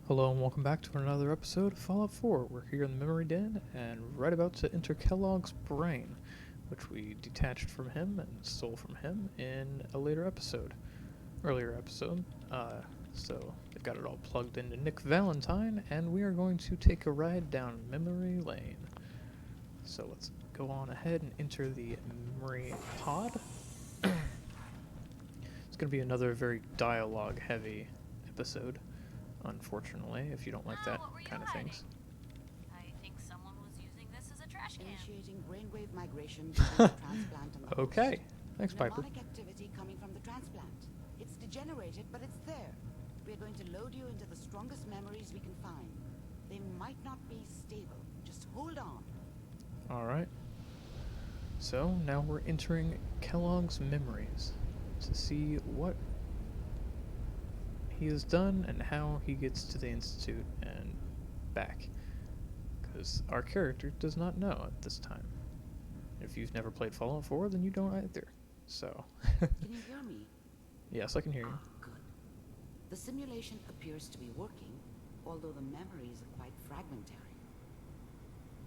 Hello and welcome back to another episode of Fallout 4. We're here in the Memory Den and right about to enter Kellogg's brain, which we detached from him and stole from him in a earlier episode. So they've got it all plugged into Nick Valentine, and we are going to take a ride down memory lane. So let's go on ahead and enter the memory pod. It's going to be another very dialogue-heavy episode, unfortunately, if you don't like that kind of things. I think someone was using this as a trash can. Initiating brainwave migration between the transplant and the Okay, host. thanks, Piper. Mnemonic activity coming from the transplant. It's degenerated, but it's there. We're going to load you into the strongest memories we can find. They might not be stable. Just hold on. Alright. So, now we're entering Kellogg's memories to see what he has done and how he gets to the Institute and back. Because our character does not know at this time. If you've never played Fallout 4, then you don't either. So. Can you hear me? Yes, I can hear you. Ah, good. The simulation appears to be working, although the memories are quite fragmentary.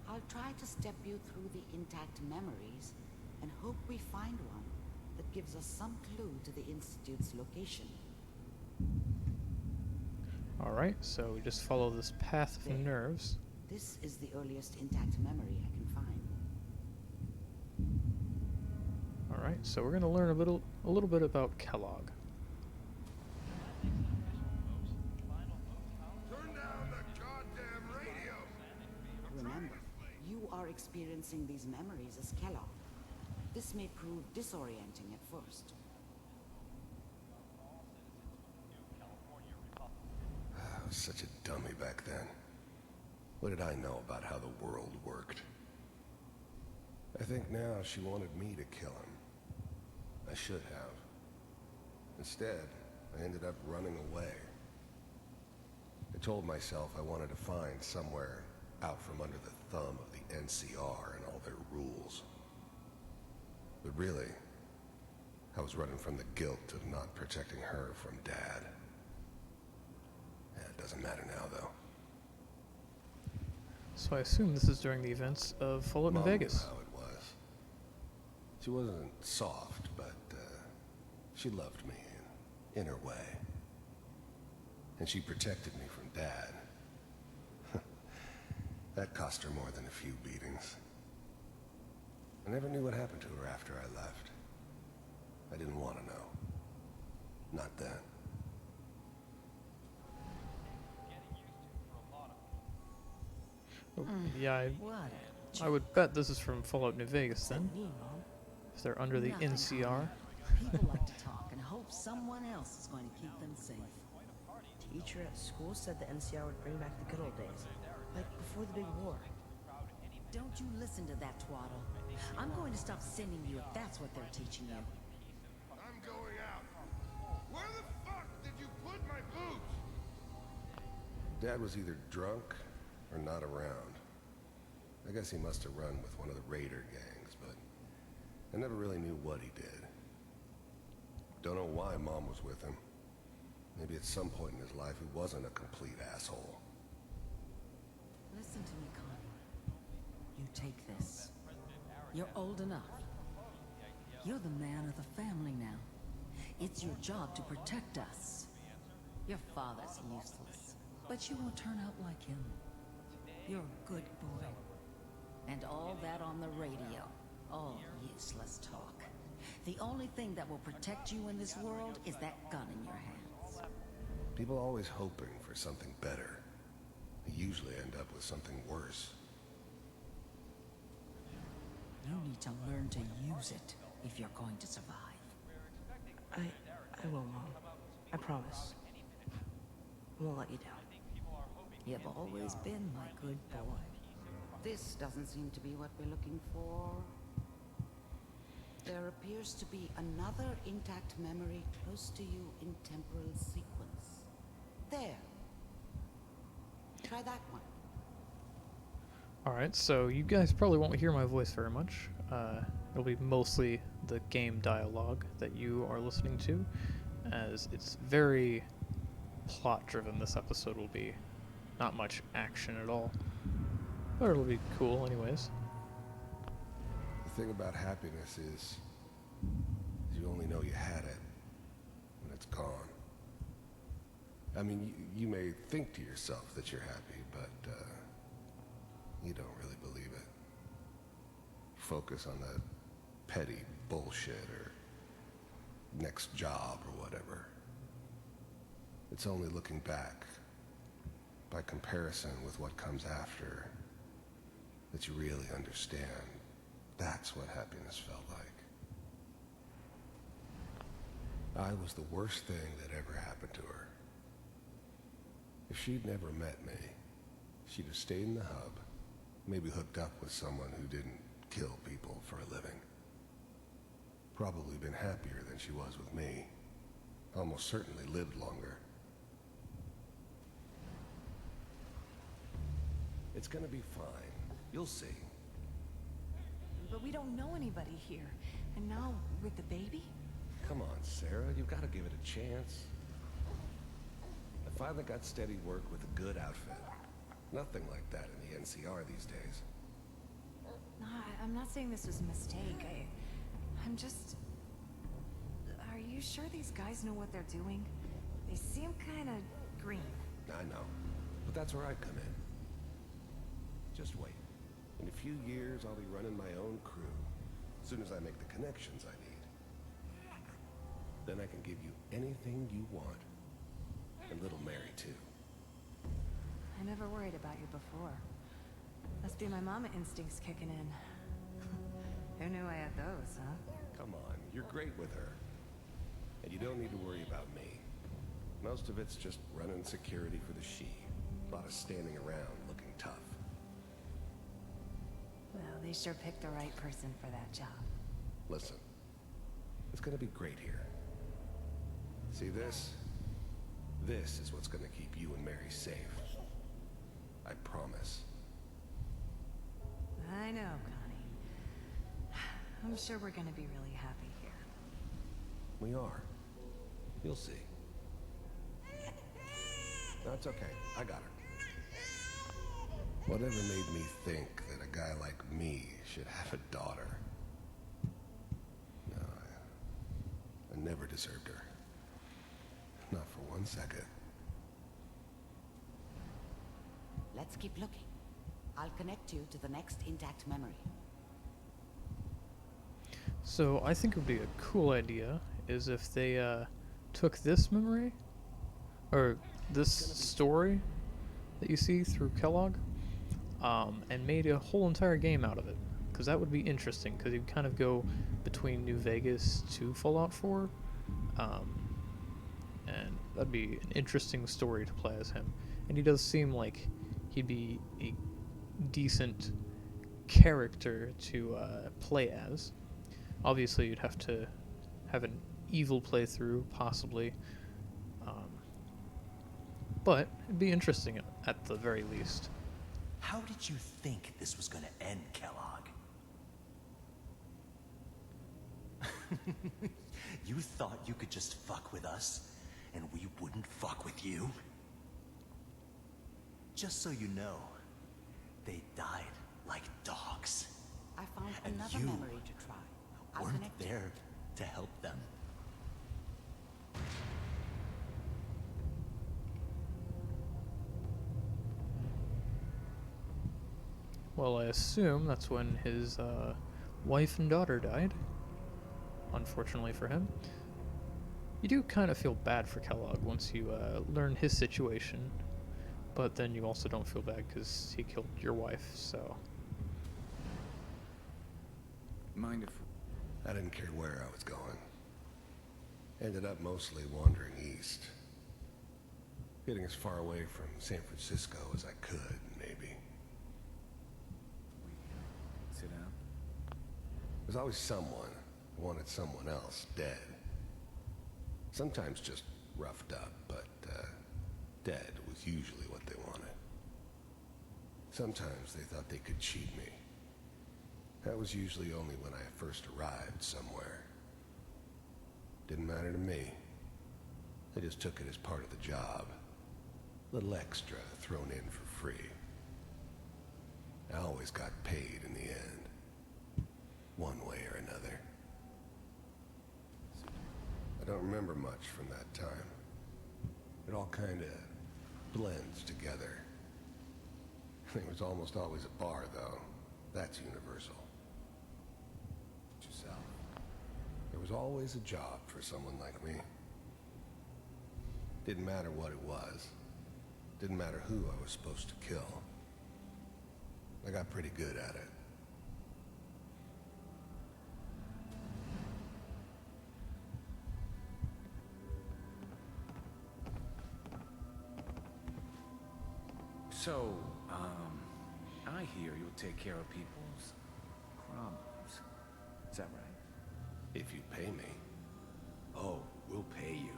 I'll try to step you through the intact memories and hope we find one that gives us some clue to the Institute's location. Alright, so we just follow this path of There. nerves. This is the earliest intact memory I can find. Alright, so we're going to learn a little bit about Kellogg. Turn down the goddamn radio! Remember, you are experiencing these memories as Kellogg. This may prove disorienting at first. I was such a dummy back then. What did I know about how the world worked? I think now she wanted me to kill him. I should have. Instead, I ended up running away. I told myself I wanted to find somewhere out from under the thumb of the NCR and all their rules. But really, I was running from the guilt of not protecting her from Dad. It doesn't matter now, though. So I assume this is during the events of Fallout New Mom knew Vegas. how it was. She wasn't soft, but she loved me in her way. And she protected me from Dad. That cost her more than a few beatings. I never knew what happened to her after I left. I didn't want to know. Not then. Oh, yeah, What? I would bet this is from Fallout New Vegas then, Me, Mom. if they're under the Nothing, NCR. People like to talk and hope someone else is going to keep them safe. Teacher at school said the NCR would bring back the good old days, like before the big war. Don't you listen to that twaddle. I'm going to stop sending you if that's what they're teaching you. I'm going out. Where the fuck did you put my boots? Dad was either drunk or not around. I guess he must have run with one of the raider gangs, but I never really knew what he did. Don't know why Mom was with him. Maybe at some point in his life he wasn't a complete asshole. Listen to me, Connie. You take this. You're old enough. You're the man of the family now. It's your job to protect us. Your father's useless, but you won't turn out like him. You're a good boy. And all that on the radio. All useless talk. The only thing that will protect you in this world is that gun in your hands. People always hoping for something better. They usually end up with something worse. You need to learn to use it if you're going to survive. I will, Mom. I promise. I won't let you down. You've always been my good boy. This doesn't seem to be what we're looking for. There appears to be another intact memory close to you in temporal sequence. There. Try that one. Alright, so you guys probably won't hear my voice very much. It'll be mostly the game dialogue that you are listening to, as it's very plot-driven this episode will be. not much action at all. But it'll be cool anyways. The thing about happiness is you only know you had it when it's gone. I mean, you may think to yourself that you're happy, but you don't really believe it. Focus on that petty bullshit or next job or whatever. It's only looking back, by comparison with what comes after, that you really understand. That's what happiness felt like. I was the worst thing that ever happened to her. If she'd never met me, she'd have stayed in the hub, maybe hooked up with someone who didn't kill people for a living. Probably been happier than she was with me. Almost certainly lived longer. It's gonna be fine. You'll see. But we don't know anybody here. And now, with the baby? Come on, Sarah. You've got to give it a chance. I finally got steady work with a good outfit. Nothing like that in the NCR these days. No, I'm not saying this was a mistake. I'm just... Are you sure these guys know what they're doing? They seem kind of green. I know. But that's where I come in. Just wait. In a few years, I'll be running my own crew. As soon as I make the connections I need. Then I can give you anything you want. And little Mary, too. I never worried about you before. Must be my mama instincts kicking in. Who knew I had those, huh? Come on, you're great with her. And you don't need to worry about me. Most of it's just running security for the she. A lot of standing around looking tough. Well, they sure picked the right person for that job. Listen, it's gonna be great here. See this? This is what's gonna keep you and Mary safe. I promise. I know, Connie. I'm sure we're gonna be really happy here. We are. You'll see. That's okay. I got her. Whatever made me think that a guy like me should have a daughter? No, I never deserved her. Not for 1 second. Let's keep looking. I'll connect you to the next intact memory. So I think it would be a cool idea is if they took this memory, or this story that you see through Kellog, and made a whole entire game out of it. Because that would be interesting, because you'd kind of go between New Vegas to Fallout 4, and that'd be an interesting story to play as him. And he does seem like he'd be a decent character to play as. Obviously, you'd have to have an evil playthrough, possibly. But it'd be interesting at the very least. How did you think this was gonna end, Kellogg? You thought you could just fuck with us, and we wouldn't fuck with you? Just so you know, they died like dogs. I found And another you memory to try. I'll Weren't connect you. there to help them. Well, I assume that's when his wife and daughter died. Unfortunately for him. You do kind of feel bad for Kellogg once you learn his situation, but then you also don't feel bad because he killed your wife, so... Mind if... I didn't care where I was going. Ended up mostly wandering east. Getting as far away from San Francisco as I could, maybe. Sit down. There's always someone who wanted someone else dead. Sometimes just roughed up, but dead was usually what they wanted. Sometimes they thought they could cheat me. That was usually only when I first arrived somewhere. Didn't matter to me. They just took it as part of the job. Little extra thrown in for free. I always got paid in the end, one way or another. I don't remember much from that time. It all kinda blends together. It was almost always a bar, though. That's universal. Yourself. There was always a job for someone like me. Didn't matter what it was. Didn't matter who I was supposed to kill. I got pretty good at it. So, I hear you'll take care of people's problems. Is that right? If you pay me. Oh, we'll pay you.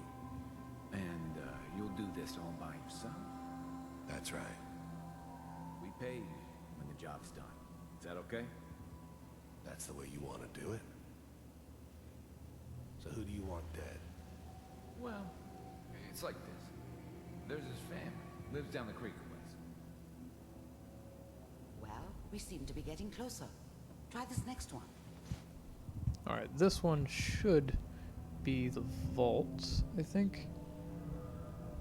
And, you'll do this all by yourself? That's right. We pay you when the job's done. Is that okay? That's the way you want to do it? So who do you want dead? Well, it's like this. There's his family. Lives down the creek a ways. Well, we seem to be getting closer. Try this next one. Alright, this one should be the vault, I think.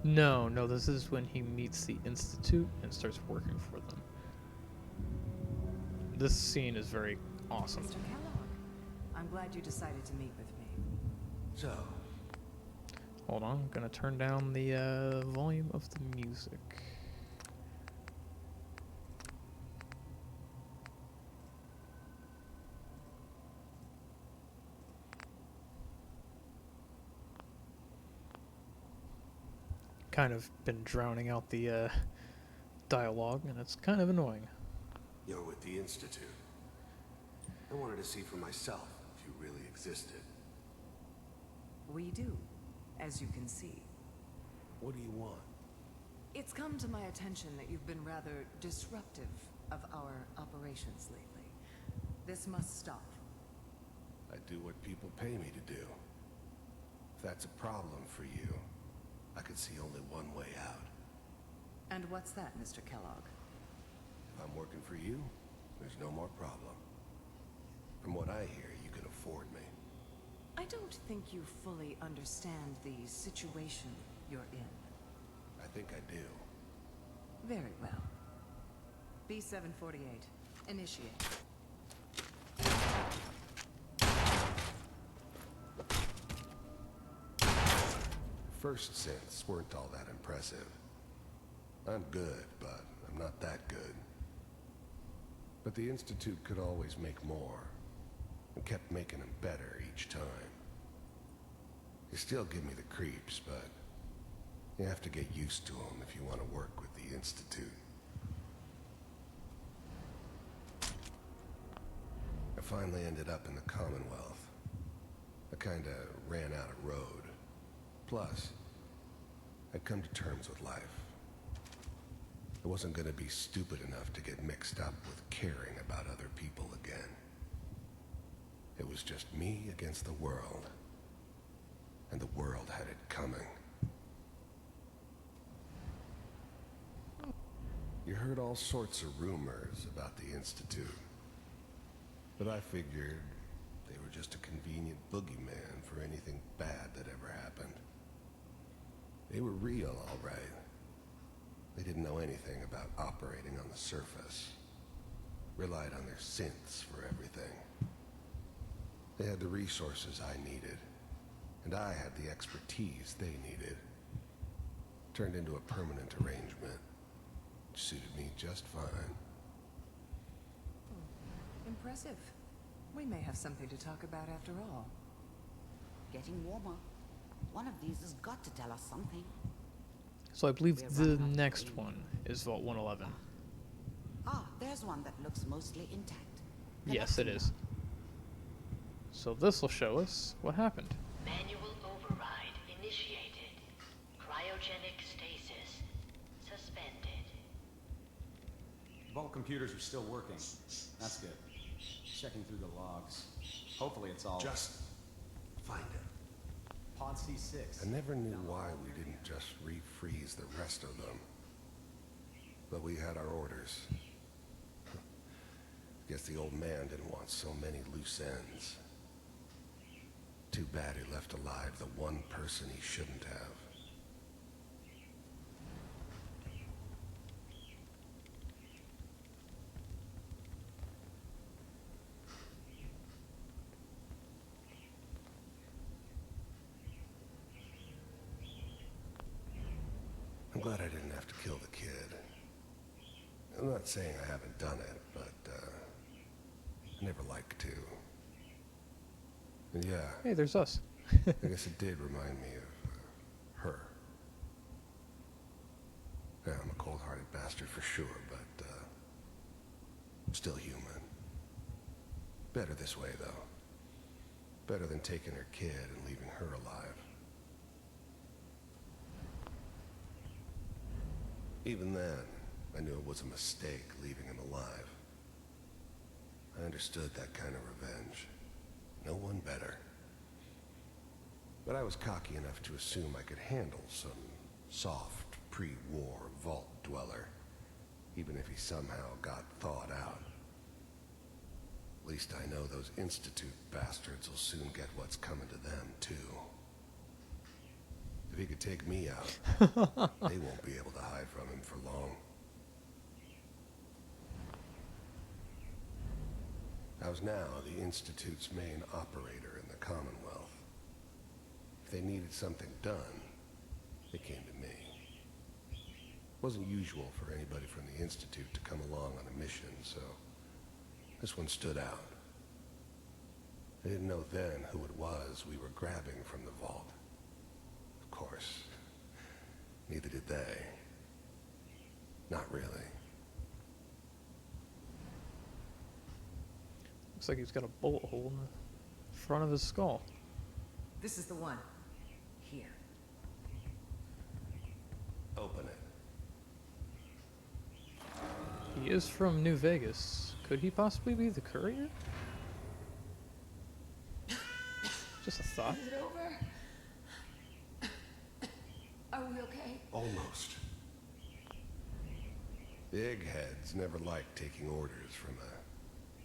No, this is when he meets the Institute and starts working for them. This scene is very awesome. Mr. Kellogg, I'm glad you decided to meet with me. So, Hold on, I'm gonna turn down the volume of the music. Kind of been drowning out the dialogue, and it's kind of annoying. you're with the Institute. I wanted to see for myself if you really existed. We do, as you can see. What do you want? It's come to my attention that you've been rather disruptive of our operations lately. This must stop. I do what people pay me to do. If that's a problem for you, I could see only one way out. And what's that, Mr. Kellogg? If I'm working for you, there's no more problem. From what I hear, you can afford me. I don't think you fully understand the situation you're in. I think I do. Very well. B-748, initiate. First synths weren't all that impressive. I'm good, but I'm not that good. But the Institute could always make more, and kept making them better each time. They still give me the creeps, but you have to get used to them if you want to work with the Institute. I finally ended up in the Commonwealth. I kinda ran out of road. Plus, I'd come to terms with life. I wasn't gonna be stupid enough to get mixed up with caring about other people again. It was just me against the world. And the world had it coming. You heard all sorts of rumors about the Institute. But I figured they were just a convenient boogeyman for anything bad that ever happened. They were real, all right. They didn't know anything about operating on the surface. Relied on their synths for everything. They had the resources I needed, and I had the expertise they needed. Turned into a permanent arrangement, which suited me just fine. Impressive. We may have something to talk about after all. Getting warmer. One of these has got to tell us something. So I believe We're the running out of next steam. one is Vault 111. Ah, there's one that looks mostly intact. Yes, it is. So this will show us what happened. Manual override initiated. Cryogenic stasis suspended. Vault computers are still working. That's good. Checking through the logs. Hopefully it's all... Just find it. Pod C6. I never knew why we didn't just refreeze the rest of them. but we had our orders. Guess the old man didn't want so many loose ends. Too bad he left alive the one person he shouldn't have. I'm glad I didn't have to kill the kid. I'm not saying I haven't done it, but, I never liked to. And yeah. Hey, there's us. I guess it did remind me of, her. Yeah, I'm a cold-hearted bastard for sure, but, I'm still human. Better this way, though. Better than taking her kid and leaving her alive. Even then, I knew it was a mistake leaving him alive. I understood that kind of revenge. No one better. But I was cocky enough to assume I could handle some soft, pre-war vault dweller, even if he somehow got thawed out. At least I know those Institute bastards will soon get what's coming to them, too. If he could take me out, they won't be able to hide from him for long. I was now the Institute's main operator in the Commonwealth. If they needed something done, they came to me. It wasn't usual for anybody from the Institute to come along on a mission, so this one stood out. I didn't know then who it was we were grabbing from the vault. Of course, neither did they. Not really. Looks like he's got a bullet hole in the front of his skull. This is the one. Here. Open it. He is from New Vegas. Could he possibly be the courier? Just a thought. Is it over? Are we okay? Almost. The eggheads never liked taking orders from a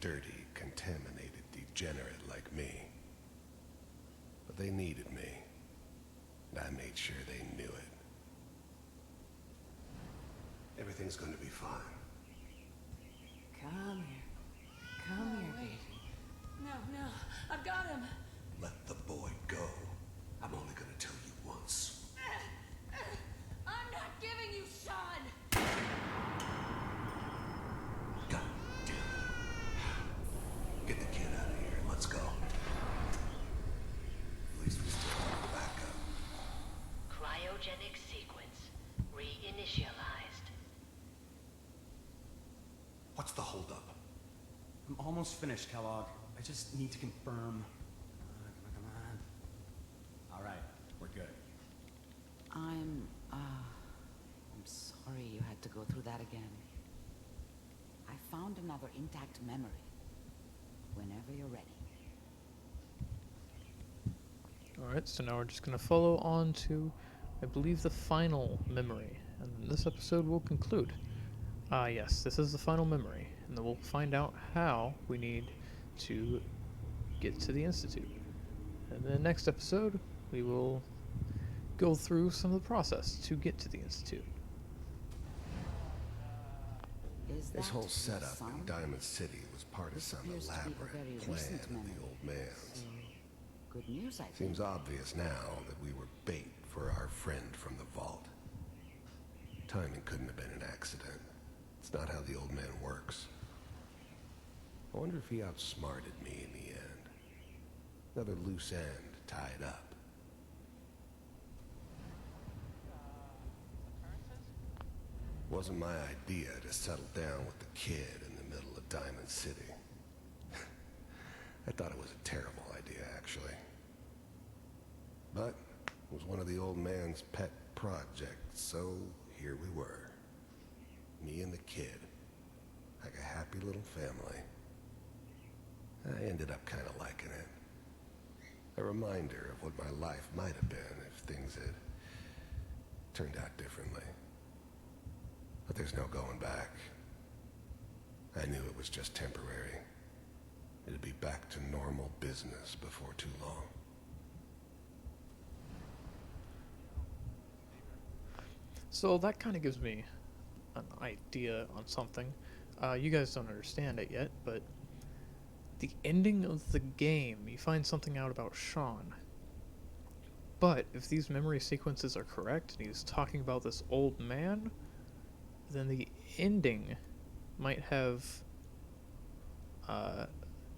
dirty, contaminated degenerate like me. But they needed me, and I made sure they knew it. Everything's going to be fine. Come here. Come here, baby. No, I've got him. Let the boy go. I'm only going to tell you once. I'm not giving you Sean. God damn it. Get the kid out of here. Let's go. At least we still have a backup. Cryogenic sequence reinitialized. What's the holdup? I'm almost finished, Kellogg. I just need to confirm. Come on. All right, we're good. I'm sorry you had to go through that again. I found another intact memory. Whenever you're ready. Alright, so now we're just going to follow on to, I believe, the final memory. And then this episode will conclude. Yes, this is the final memory. And then we'll find out how we need to get to the Institute. And then next episode, we will go through some of the process to get to the Institute. Is This that whole your setup son? in Diamond City was part of This some appears to be a elaborate very plan recent of memory. the old man's. Good news, I think. Seems obvious now that we were bait for our friend from the vault. Timing couldn't have been an accident. It's not how the old man works. I wonder if he outsmarted me in the end. Another loose end tied up. Wasn't my idea to settle down with the kid in the middle of Diamond City. I thought it was a terrible idea, actually. But it was one of the old man's pet projects, so here we were. Me and the kid. Like a happy little family. I ended up kind of liking it. A reminder of what my life might have been if things had turned out differently. But there's no going back. I knew it was just temporary. It'd be back to normal business before too long. So that kind of gives me an idea on something. You guys don't understand it yet, but the ending of the game, you find something out about Sean. But if these memory sequences are correct, and he's talking about this old man, then the ending might have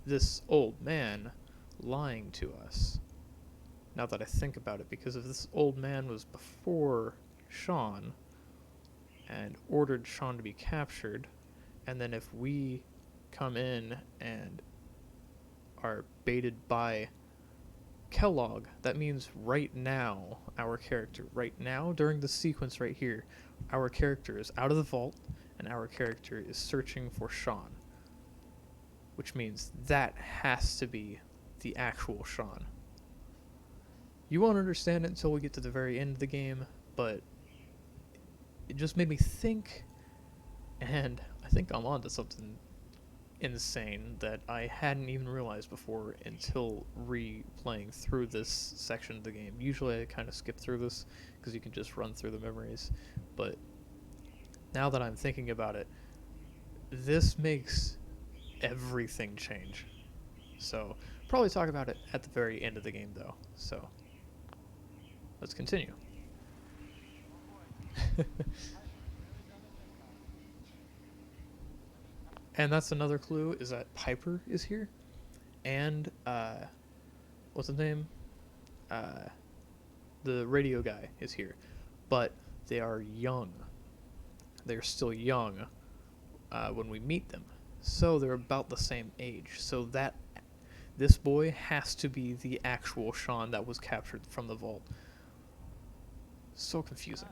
this old man lying to us. Now that I think about it, because if this old man was before Sean and ordered Sean to be captured, and then if we come in and are baited by Kellog, that means right now, our character, right now, during the sequence right here, our character is out of the vault, and our character is searching for Sean. Which means that has to be the actual Sean. You won't understand it until we get to the very end of the game, but it just made me think, and I think I'm onto something insane that I hadn't even realized before until replaying through this section of the game. Usually I kind of skip through this because you can just run through the memories, but now that I'm thinking about it, this makes everything change. So probably talk about it at the very end of the game though. So let's continue. And that's another clue, is that Piper is here, and what's his name? The radio guy is here, but they are young. They're still young when we meet them, so they're about the same age. So that this boy has to be the actual Sean that was captured from the vault. So confusing.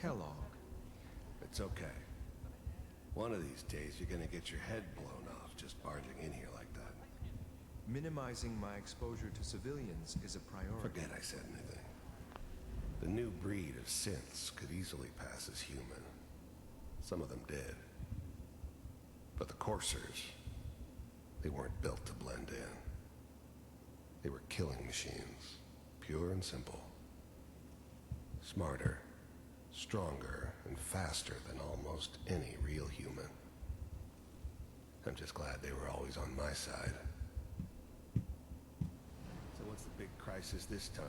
Kellog. It's okay. One of these days you're gonna get your head blown off just barging in here like that. Minimizing my exposure to civilians is a priority. Forget I said anything. The new breed of synths could easily pass as human. Some of them did. But the coursers, they weren't built to blend in. They were killing machines, pure and simple. Smarter, stronger, and faster than almost any real human. I'm just glad they were always on my side. So what's the big crisis this time?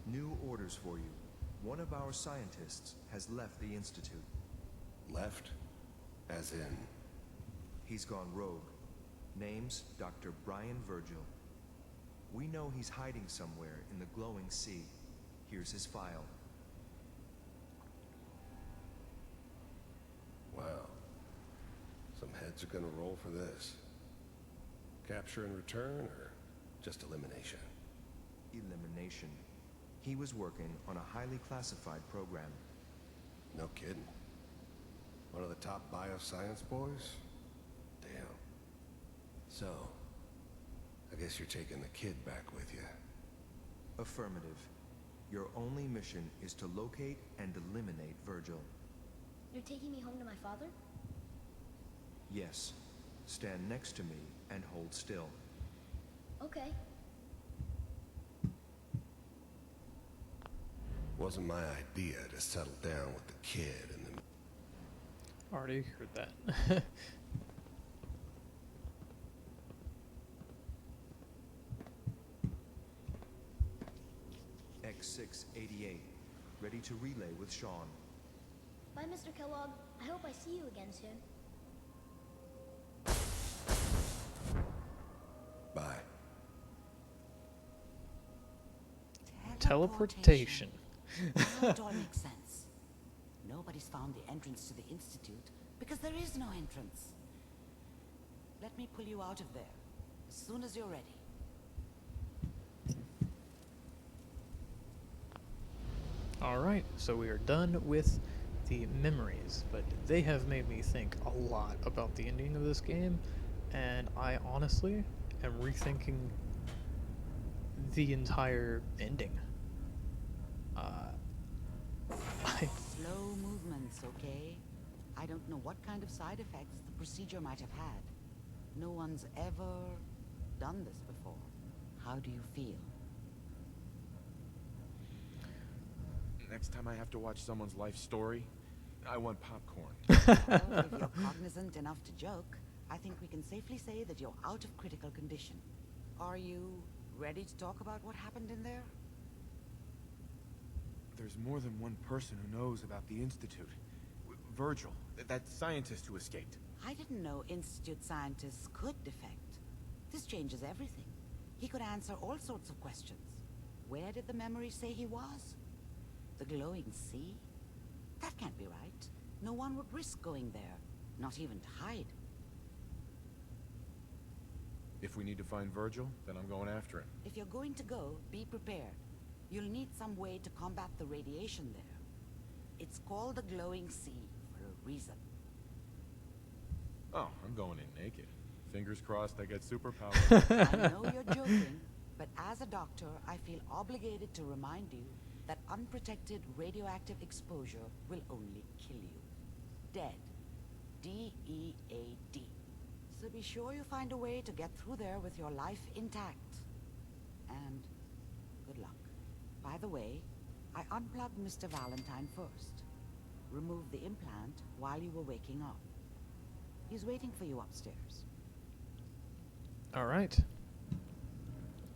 New orders for you. One of our scientists has left the Institute. Left? As in? He's gone rogue. Name's Dr. Brian Virgil. We know he's hiding somewhere in the glowing sea. Here's his file. Wow. Some heads are gonna roll for this. Capture and return, or just elimination? Elimination. He was working on a highly classified program. No kidding. One of the top bioscience boys? Damn. So, I guess you're taking the kid back with you. Affirmative. Your only mission is to locate and eliminate Virgil. You're taking me home to my father? Yes. Stand next to me and hold still. Okay. Wasn't my idea to settle down with the kid and then... Already heard that. X688. Ready to relay with Sean. Bye, Mr. Kellogg. I hope I see you again soon. Bye. Teleportation. Now it all makes sense. Nobody's found the entrance to the Institute because there is no entrance. Let me pull you out of there as soon as you're ready. Alright, so we are done with the memories, but they have made me think a lot about the ending of this game, and I honestly am rethinking the entire ending. Slow movements, okay? I don't know what kind of side effects the procedure might have had. No one's ever done this before. How do you feel? Next time I have to watch someone's life story, I want popcorn. Well, if you're cognizant enough to joke, I think we can safely say that you're out of critical condition. Are you ready to talk about what happened in there? There's more than one person who knows about the Institute. Virgil, that scientist who escaped. I didn't know Institute scientists could defect. This changes everything. He could answer all sorts of questions. Where did the memory say he was? The glowing sea? That can't be right. No one would risk going there, not even to hide. If we need to find Virgil, then I'm going after him. If you're going to go, be prepared. You'll need some way to combat the radiation there. It's called the glowing sea for a reason. Oh, I'm going in naked. Fingers crossed I get superpowers. I know you're joking, but as a doctor, I feel obligated to remind you that unprotected radioactive exposure will only kill you. Dead. D-E-A-D. So be sure you find a way to get through there with your life intact. And good luck. By the way, I unplugged Mr. Valentine first. Removed the implant while you were waking up. He's waiting for you upstairs. Alright.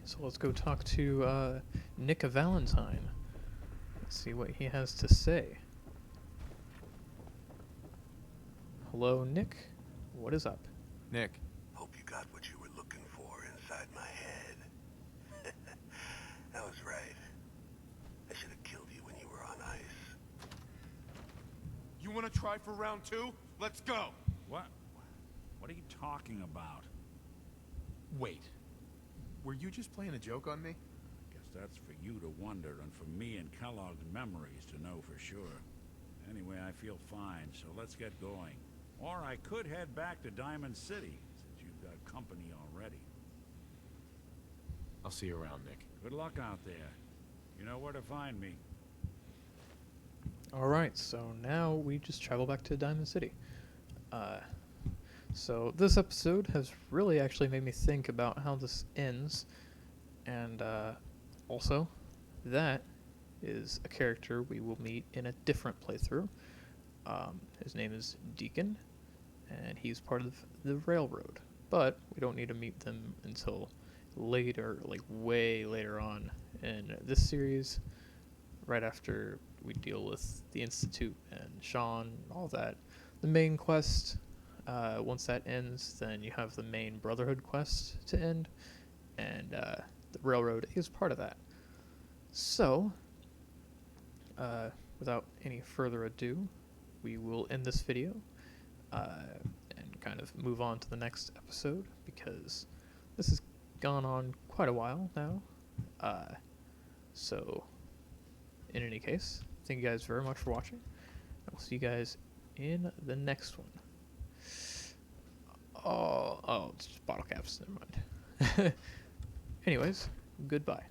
So let's go talk to Nick Valentine. Let's see what he has to say. Hello, Nick. What is up? Nick. Hope you got what you were looking for inside my head. That was right. I should have killed you when you were on ice. You want to try for round 2? Let's go! What? What are you talking about? Wait. Were you just playing a joke on me? Guess that's for you to wonder and for me and Kellogg's memories to know for sure. Anyway, I feel fine, so let's get going. Or I could head back to Diamond City, since you've got company already. I'll see you around, Nick. Good luck out there. You know where to find me. Alright, so now we just travel back to Diamond City. So this episode has really actually made me think about how this ends, and also that is a character we will meet in a different playthrough. His name is Deacon, and he's part of the Railroad, but we don't need to meet them until later, like way later on in this series, right after we deal with the Institute and Sean and all that. The main quest, once that ends, then you have the main Brotherhood quest to end, and the Railroad is part of that. So, without any further ado, we will end this video and kind of move on to the next episode, because this has gone on quite a while now. So, in any case, thank you guys very much for watching. I will see you guys in the next one. Oh, it's just bottle caps, never mind. Anyways, goodbye.